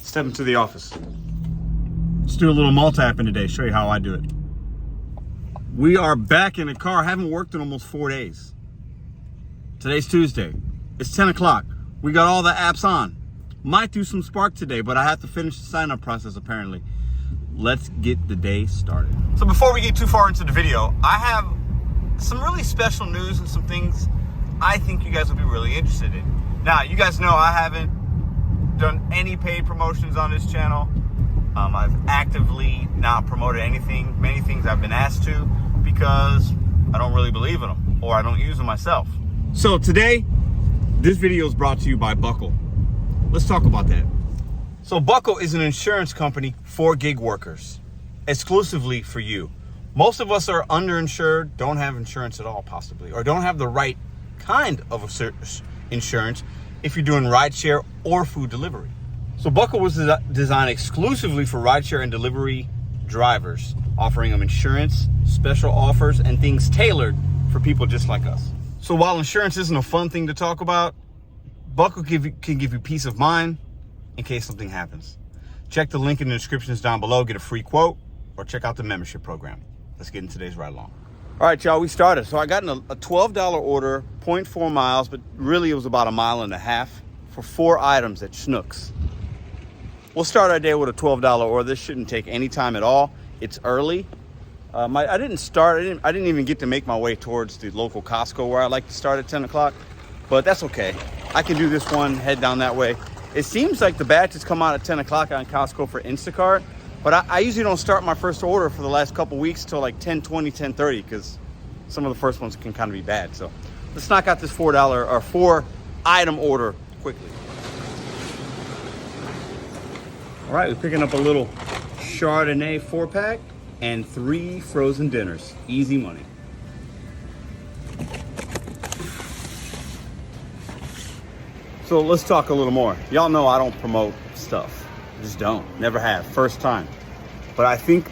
Step into the office. Let's do a little multi-apping today, show you how I do it. We are back in the car, haven't worked in almost 4 days. Today's Tuesday. It's 10 o'clock. We got all the apps on. Might do some Spark today, but I have to finish the sign-up process apparently. Let's get the day started. So before we get too far into the video, I have some really special news and some things I think you guys will be really interested in. Now, you guys know I haven't done any paid promotions on this channel. I've actively not promoted anything, many things I've been asked to, because I don't really believe in them or I don't use them myself. So today, this video is brought to you by Buckle. Let's talk about that. So Buckle is an insurance company for gig workers, exclusively for you. Most of us are underinsured, don't have insurance at all possibly, or don't have the right kind of insurance if you're doing rideshare or food delivery. So Buckle was designed exclusively for rideshare and delivery drivers, offering them insurance, special offers, and things tailored for people just like us. So while insurance isn't a fun thing to talk about, Buckle can give you peace of mind in case something happens. Check the link in the descriptions down below, get a free quote, or check out the membership program. Let's get into today's ride along. All right, y'all, we started. So I got a $12 order, 0.4 miles, but really it was about 1.5 miles for 4 items at Schnucks. We'll start our day with a $12 order. This shouldn't take any time at all. It's early. I didn't even get to make my way towards the local Costco where I like to start at 10 o'clock, but that's okay. I can do this one, head down that way. It seems like the batches come out at 10 o'clock on Costco for Instacart, but I usually don't start my first order for the last couple weeks till like 10:20, 10:30, because some of the first ones can kind of be bad. So let's knock out this $4 item order quickly. All right, we're picking up a little Chardonnay 4-pack and 3 frozen dinners. Easy money. So let's talk a little more. Y'all know I don't promote stuff. I just don't. Never have. First time. But I think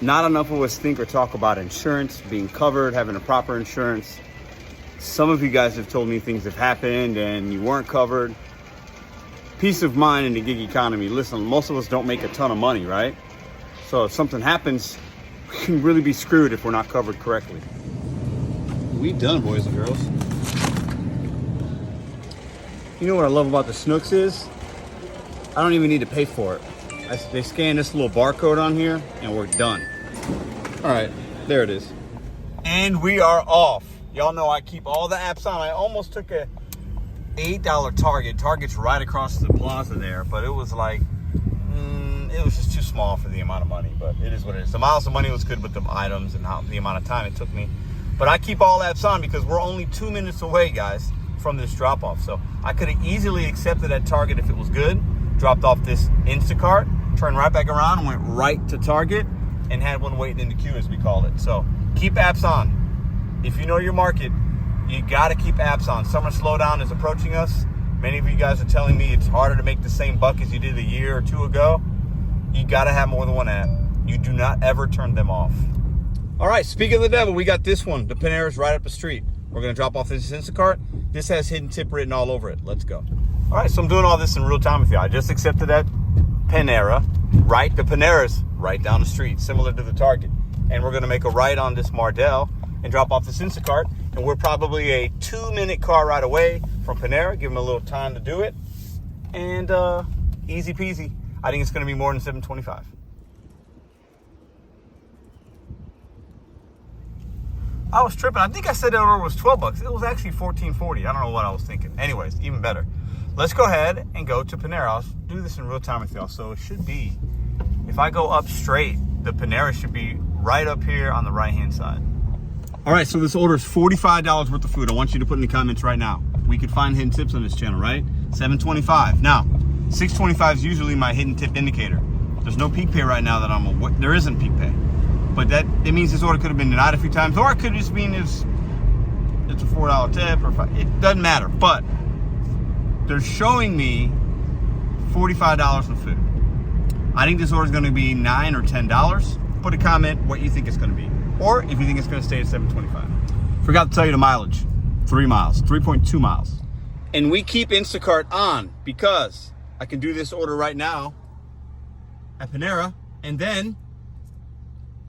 not enough of us think or talk about insurance, being covered, having a proper insurance. Some of you guys have told me things have happened and you weren't covered. Peace of mind in the gig economy. Listen, most of us don't make a ton of money, right? So if something happens, we can really be screwed if we're not covered correctly. We done, boys and girls. You know what I love about the Schnucks is? I don't even need to pay for it. They scan this little barcode on here and we're done. All right, there it is. And we are off. Y'all know I keep all the apps on. I almost took a $8 Target. Target's right across the plaza there, but it was like, it was just too small for the amount of money, but it is what it is. The miles of money was good with the items and the amount of time it took me. But I keep all apps on because we're only 2 minutes away, guys, from this drop-off. So I could have easily accepted at Target if it was good, dropped off this Instacart, turned right back around and went right to Target and had one waiting in the queue, as we call it. So keep apps on. If you know your market, you got to keep apps on. Summer slowdown is approaching us. Many of you guys are telling me it's harder to make the same buck as you did a year or two ago. You got to have more than one app. You do not ever turn them off. All right, speaking of the devil, we got this one. The Panera's right up the street. We're going to drop off this Instacart. This has hidden tip written all over it. Let's go. All right, so I'm doing all this in real time with you. I just accepted that Panera, right? The Panera's right down the street, similar to the Target. And we're going to make a right on this Mardell and drop off this Instacart. And we're probably a 2-minute car ride away from Panera. Give them a little time to do it. And easy peasy. I think it's going to be more than $7.25. I was tripping. I think I said that order was $12. It was actually $14.40. I don't know what I was thinking. Anyways, even better. Let's go ahead and go to Panera. I'll do this in real time with y'all. So it should be, if I go up straight, the Panera should be right up here on the right-hand side. All right, so this order is $45 worth of food. I want you to put in the comments right now. We could find hidden tips on this channel, right? $7.25. Now, $6.25 is usually my hidden tip indicator. There's no peak pay right now that I'm aware. There isn't peak pay. But it means this order could have been denied a few times, or it could just mean it's a $4 tip, or it doesn't matter. But they're showing me $45 for food. I think this order is going to be $9 or $10. Put a comment what you think it's going to be, or if you think it's going to stay at $7.25. Forgot to tell you the mileage: 3 miles, 3.2 miles. And we keep Instacart on because I can do this order right now at Panera, and then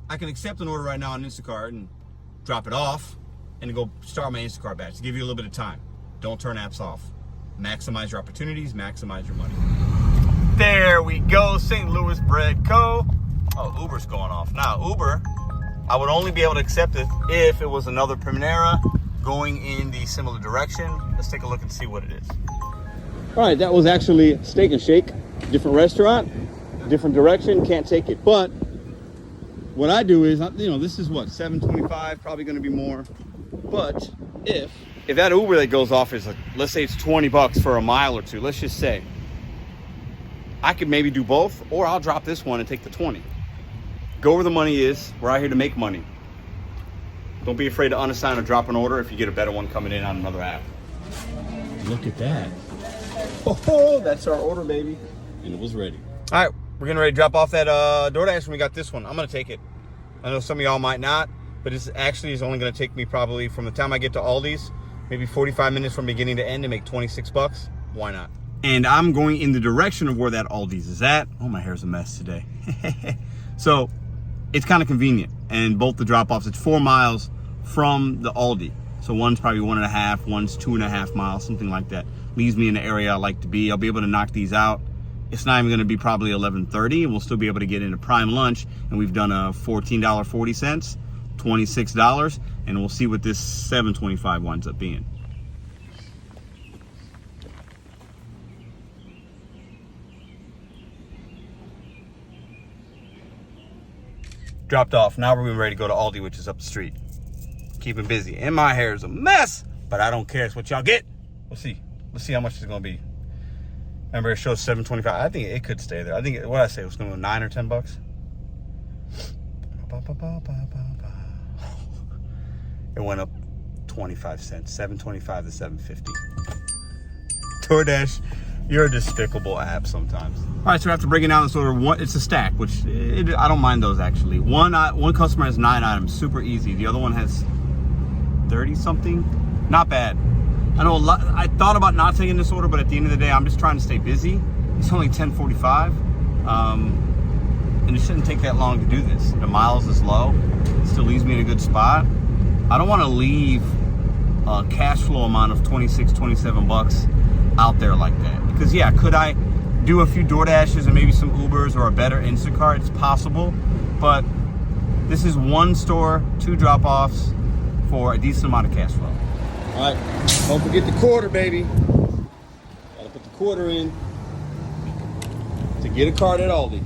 I can accept an order right now on Instacart and drop it off and go start my Instacart batch to give you a little bit of time. Don't turn apps off. Maximize your opportunities, maximize your money. There we go, St. Louis Bread Co. Oh, Uber's going off. Now, Uber, I would only be able to accept it if it was another Panera going in the similar direction. Let's take a look and see what it is. All right, that was actually Steak and Shake. Different restaurant, different direction, can't take it. But what I do is, this is what, $7.25, probably gonna be more. But if that Uber that goes off is, let's say it's $20 for a mile or two, let's just say, I could maybe do both, or I'll drop this one and take the 20. Go where the money is. We're out here to make money. Don't be afraid to unassign or drop an order if you get a better one coming in on another app. Look at that. Oh, that's our order, baby. And it was ready. All right, we're getting ready to drop off that Doordash, and we got this one. I'm gonna take it. I know some of y'all might not, but this actually is only gonna take me probably from the time I get to Aldi's, maybe 45 minutes from beginning to end, and make $26. Why not? And I'm going in the direction of where that Aldi's is at. Oh, my hair's a mess today. So it's kind of convenient. And both the drop-offs, it's 4 miles from the Aldi. So one's probably 1.5, one's 2.5 miles, something like that. Leaves me in the area I like to be. I'll be able to knock these out. It's not even gonna be probably 11:30, and we'll still be able to get into prime lunch. And we've done a $14.40, $26, and we'll see what this $7.25 winds up being. Dropped off. Now we're ready to go to Aldi, which is up the street. Keeping busy. And my hair is a mess, but I don't care. It's what y'all get. We'll see. Let's see how much it's going to be. Remember, it shows $7.25. I think it could stay there. I think, what did I say? It was going to go $9 or $10? It went up 25 cents. $7.25 to $7.50. Doordash, you're a despicable app sometimes. All right, so we have to break it down. So it's a stack, which I don't mind those actually. One customer has 9 items, super easy. The other one has 30 something, not bad. I know I thought about not taking this order, but at the end of the day, I'm just trying to stay busy. It's only 10:45, and it shouldn't take that long to do this. The miles is low, it still leaves me in a good spot. I don't want to leave a cash flow amount of $26, $27 out there like that. Because yeah, could I do a few DoorDashes and maybe some Ubers or a better Instacart? It's possible, but this is one store, 2 drop-offs for a decent amount of cash flow. All right, don't forget the quarter, baby. Gotta put the quarter in to get a card at Aldi.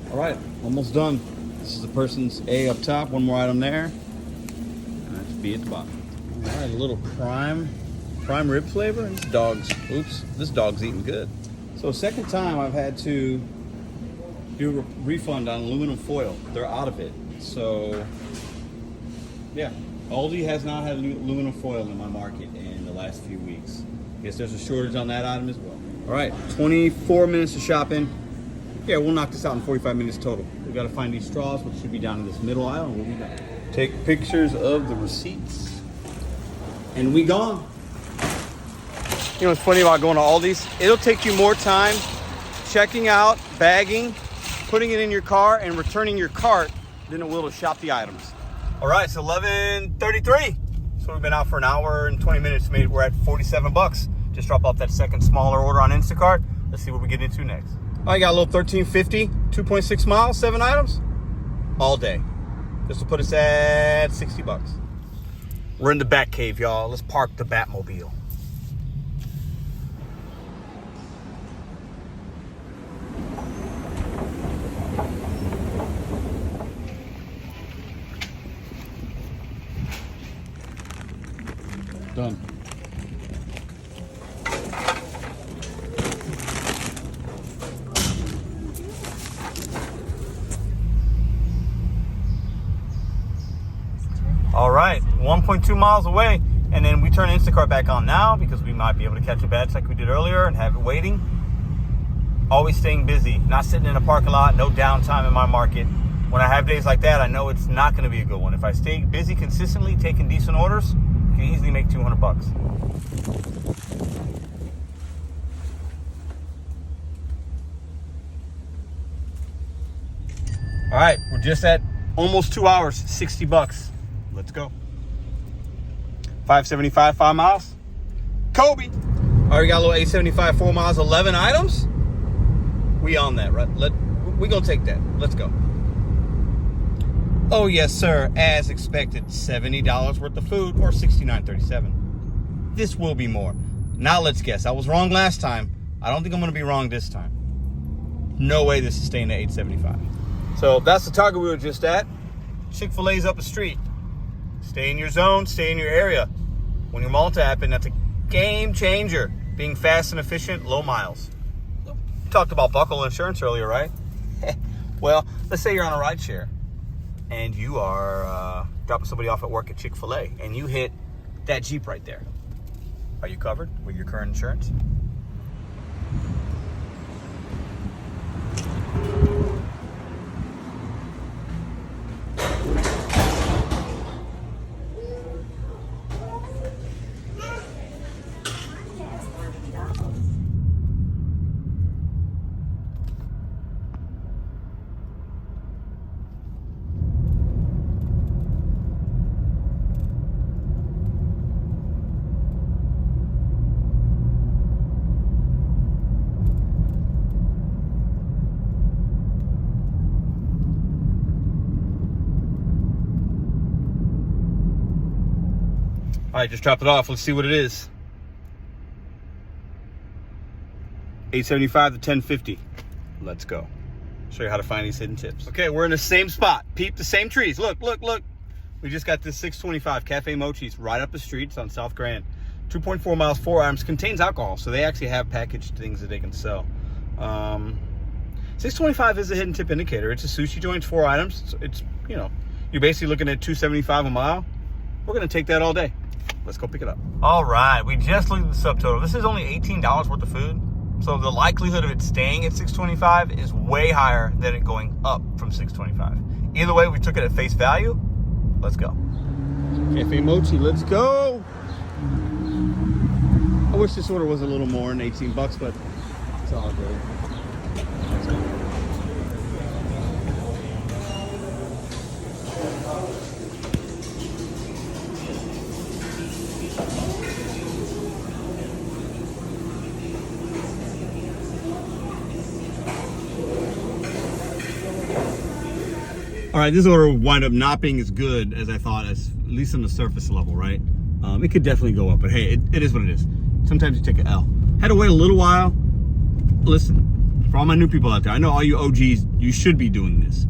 All right, almost done. This is the person's A up top, one more item there, and that's B at the bottom. All right, a little prime rib flavor. And this dog's eating good. So second time I've had to do a refund on aluminum foil. They're out of it. So yeah, Aldi has not had aluminum foil in my market in the last few weeks. Guess there's a shortage on that item as well. All right, 24 minutes of shopping. Yeah, we'll knock this out in 45 minutes total. We've got to find these straws, which should be down in this middle aisle, and we'll be done. Take pictures of the receipts, and we gone. You know what's funny about going to Aldi's? It'll take you more time checking out, bagging, putting it in your car, and returning your cart than it will to shop the items. All right, it's 11:33. So we've been out for an hour and 20 minutes. We're at $47. Just drop off that second smaller order on Instacart. Let's see what we get into next. I got a little 1350, 2.6 miles, 7 items, all day. This will put us at $60. We're in the Bat Cave, y'all. Let's park the Batmobile. Done. All right, 1.2 miles away, and then we turn Instacart back on now because we might be able to catch a batch like we did earlier and have it waiting. Always staying busy, not sitting in a parking lot, no downtime in my market. When I have days like that, I know it's not going to be a good one. If I stay busy consistently, taking decent orders, it can easily make 200 bucks. All right, we're just at almost 2 hours, 60 bucks. Let's go. 575, 5 miles. Kobe. All right, we got a little 875, 4 miles, 11 items. We on that, right? We gonna take that. Let's go. Oh yes, sir. As expected, $70 worth of food, or $69.37. This will be more. Now let's guess. I was wrong last time. I don't think I'm gonna be wrong this time. No way this is staying at 875. So that's the Target we were just at. Chick-fil-A's up the street. Stay in your zone, stay in your area. When you're multi-apping, that's a game changer. Being fast and efficient, low miles. We talked about buckle insurance earlier, right? Well, let's say you're on a ride share and you are dropping somebody off at work at Chick-fil-A and you hit that Jeep right there. Are you covered with your current insurance? All right, just drop it off. Let's see what it is. $875 to $1050. Let's go. Show you how to find these hidden tips. Okay, we're in the same spot. Peep the same trees. Look, look, look. We just got this 625 Cafe Mochi's right up the street. It's on South Grand. 2.4 miles, 4 items. Contains alcohol, so they actually have packaged things that they can sell. 625 is a hidden tip indicator. It's a sushi joint, 4 items. It's you know, you're basically looking at $275 a mile. We're gonna take that all day. Let's go pick it up. All right, we just looked at the subtotal. This is only $18 worth of food. So the likelihood of it staying at $625 is way higher than it going up from $625. Either way, we took it at face value. Let's go. Cafe Mochi, let's go. I wish this order was a little more than 18 bucks, but it's all good. Let's go. All right, this order wound up not being as good as I thought, at least on the surface level, right? It could definitely go up, but hey, it is what it is. Sometimes you take an L. Had to wait a little while. Listen, for all my new people out there, I know all you OGs, you should be doing this.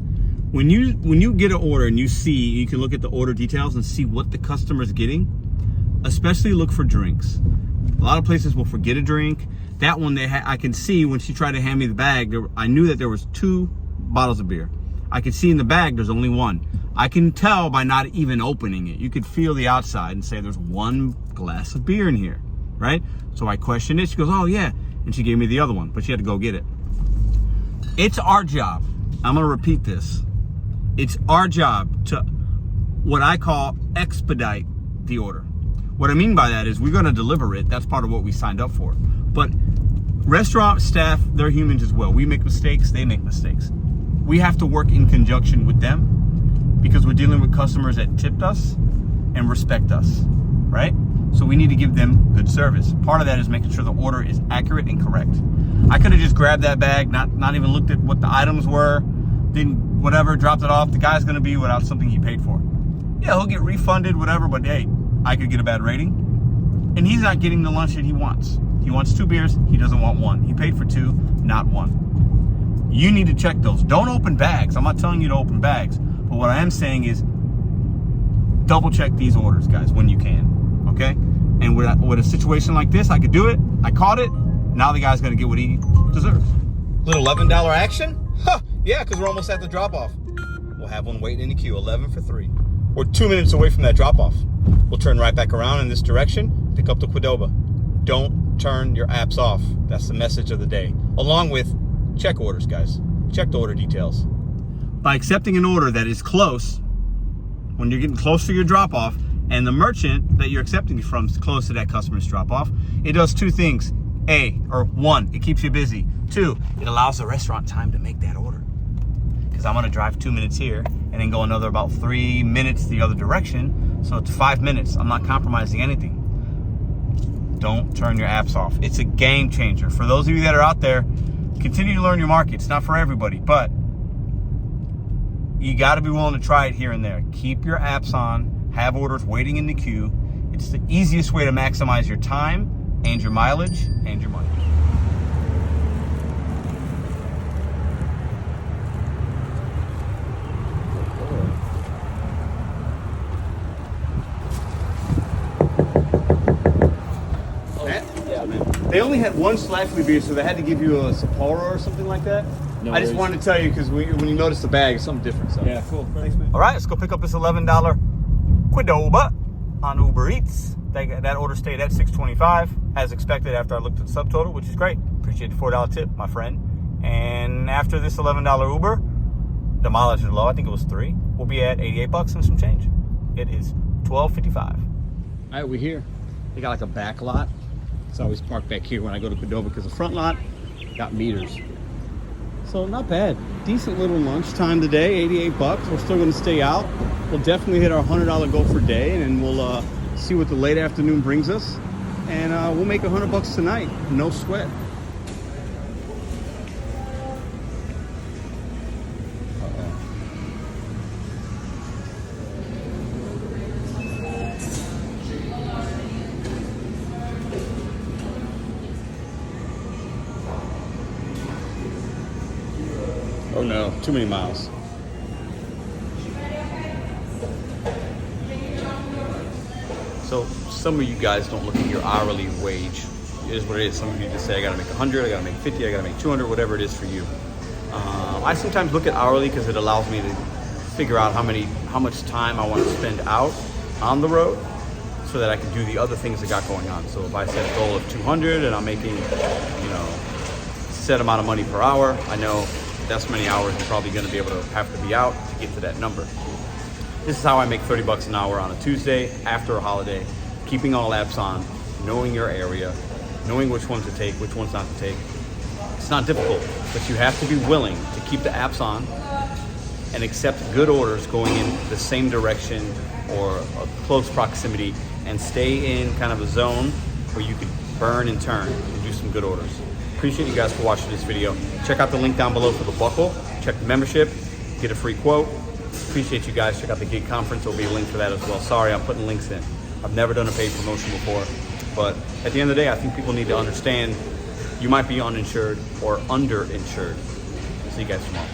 When you get an order and you can look at the order details and see what the customer's getting, especially look for drinks. A lot of places will forget a drink. That one, I can see when she tried to hand me the bag, I knew that there was 2 bottles of beer. I could see in the bag there's only 1. I can tell by not even opening it. You could feel the outside and say there's 1 glass of beer in here, right? So I questioned it. She goes, oh yeah. And she gave me the other one, but she had to go get it. It's our job. I'm gonna repeat this. It's our job to what I call expedite the order. What I mean by that is we're gonna deliver it. That's part of what we signed up for. But restaurant staff, they're humans as well. We make mistakes, they make mistakes. We have to work in conjunction with them because we're dealing with customers that tipped us and respect us, right? So we need to give them good service. Part of that is making sure the order is accurate and correct. I could have just grabbed that bag, not even looked at what the items were, didn't whatever, dropped it off. The guy's gonna be without something he paid for. Yeah, he'll get refunded, whatever, but hey, I could get a bad rating. And he's not getting the lunch that he wants. He wants 2 beers, he doesn't want 1. He paid for 2, not 1. You need to check those. Don't open bags. I'm not telling you to open bags. But what I am saying is double check these orders, guys, when you can, okay? And with a situation like this, I could do it. I caught it. Now the guy's going to get what he deserves. Little $11 action? Huh, yeah, because we're almost at the drop-off. We'll have one waiting in the queue, 11 for 3. We're 2 minutes away from that drop-off. We'll turn right back around in this direction, pick up the Qdoba. Don't turn your apps off. That's the message of the day. Along with check orders, guys. Check the order details. By accepting an order that is close, when you're getting close to your drop-off, and the merchant that you're accepting it from is close to that customer's drop off, it does two things. One, it keeps you busy. Two, it allows the restaurant time to make that order. Because I'm gonna drive 2 minutes here and then go another about 3 minutes the other direction. So it's 5 minutes. I'm not compromising anything. Don't turn your apps off. It's a game changer. For those of you that are out there, continue to learn your market. It's not for everybody, but you gotta be willing to try it here and there. Keep your apps on, have orders waiting in the queue. It's the easiest way to maximize your time and your mileage and your money. They only had one Schlafly beer, so they had to give you a Sapporo or something like that. No, I just wanted to tell you because when you notice the bag, it's something different. So. Yeah, cool. Thanks, man. All right, let's go pick up this $11 Qdoba on Uber Eats. That order stayed at $6.25 as expected after I looked at the subtotal, which is great. Appreciate the $4 tip, my friend. And after this $11 Uber, the mileage is low. I think it was 3. We'll be at $88 and some change. It is $12.55. All right, we're here. They got like a back lot. It's always parked back here when I go to Qdoba because the front lot got meters. So not bad. Decent little lunchtime today, $88. We're still gonna stay out. We'll definitely hit our $100 goal for day, and then we'll see what the late afternoon brings us. And we'll make $100 tonight, no sweat. Oh no, too many miles. So some of you guys don't look at your hourly wage. It is what it is. Some of you just say, I gotta make 100, I gotta make 50, I gotta make 200, whatever it is for you. I sometimes look at hourly because it allows me to figure out how much time I want to spend out on the road so that I can do the other things I got going on. So if I set a goal of 200 and I'm making, set amount of money per hour, I know that's many hours I'm probably going to be able to have to be out to get to that number. This is how I make $30 an hour on a Tuesday after a holiday, keeping all apps on, knowing your area, knowing which ones to take, which ones not to take. It's not difficult, but you have to be willing to keep the apps on and accept good orders going in the same direction or a close proximity and stay in kind of a zone where you can burn and turn and do some good orders. Appreciate you guys for watching this video. Check out the link down below for the buckle. Check the membership, get a free quote. Appreciate you guys. Check out the gig conference. There'll be a link for that as well. Sorry, I'm putting links in. I've never done a paid promotion before, but at the end of the day, I think people need to understand you might be uninsured or underinsured. See you guys tomorrow.